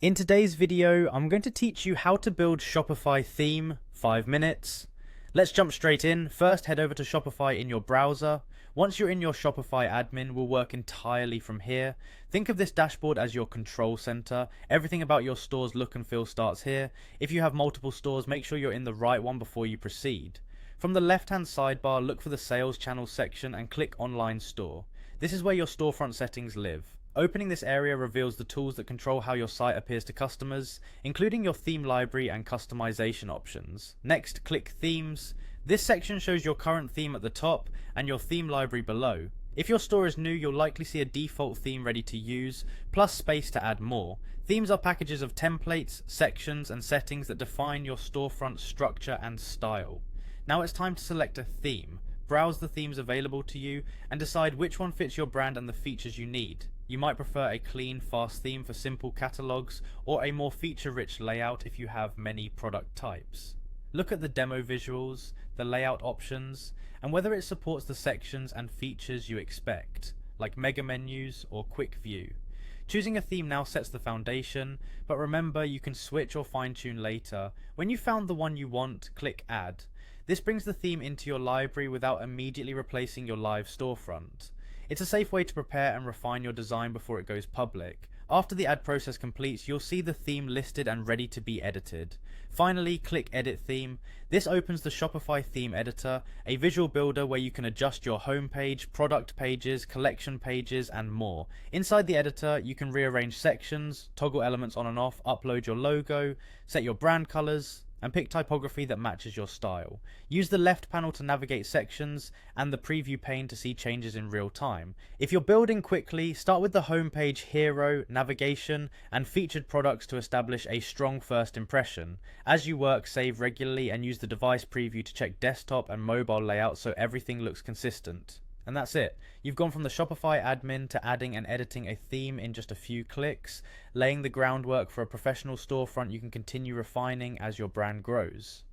In today's video, I'm going to teach you how to build Shopify theme, 5 minutes. Let's jump straight in. First, head over to Shopify in your browser. Once you're in your Shopify admin, we'll work entirely from here. Think of this dashboard as your control center. Everything about your store's look and feel starts here. If you have multiple stores, make sure you're in the right one before you proceed. From the left-hand sidebar, look for the Sales Channel section and click Online Store. This is where your storefront settings live. Opening this area reveals the tools that control how your site appears to customers, including your theme library and customization options. Next, click Themes. This section shows your current theme at the top and your theme library below. If your store is new, you'll likely see a default theme ready to use, plus space to add more. Themes are packages of templates, sections, and settings that define your storefront structure and style. Now it's time to select a theme. Browse the themes available to you and decide which one fits your brand and the features you need. You might prefer a clean, fast theme for simple catalogs, or a more feature-rich layout if you have many product types. Look at the demo visuals, the layout options, and whether it supports the sections and features you expect, like mega menus or quick view. Choosing a theme now sets the foundation, but remember you can switch or fine-tune later. When you found the one you want, click Add. This brings the theme into your library without immediately replacing your live storefront. It's a safe way to prepare and refine your design before it goes public. After the add process completes, you'll see the theme listed and ready to be edited. Finally, click Edit Theme. This opens the Shopify Theme Editor, a visual builder where you can adjust your homepage, product pages, collection pages, and more. Inside the editor, you can rearrange sections, toggle elements on and off, upload your logo, set your brand colors, and pick typography that matches your style. Use the left panel to navigate sections and the preview pane to see changes in real time. If you're building quickly, start with the homepage, hero, navigation, and featured products to establish a strong first impression. As you work, save regularly and use the device preview to check desktop and mobile layouts so everything looks consistent. And that's it. You've gone from the Shopify admin to adding and editing a theme in just a few clicks, laying the groundwork for a professional storefront you can continue refining as your brand grows.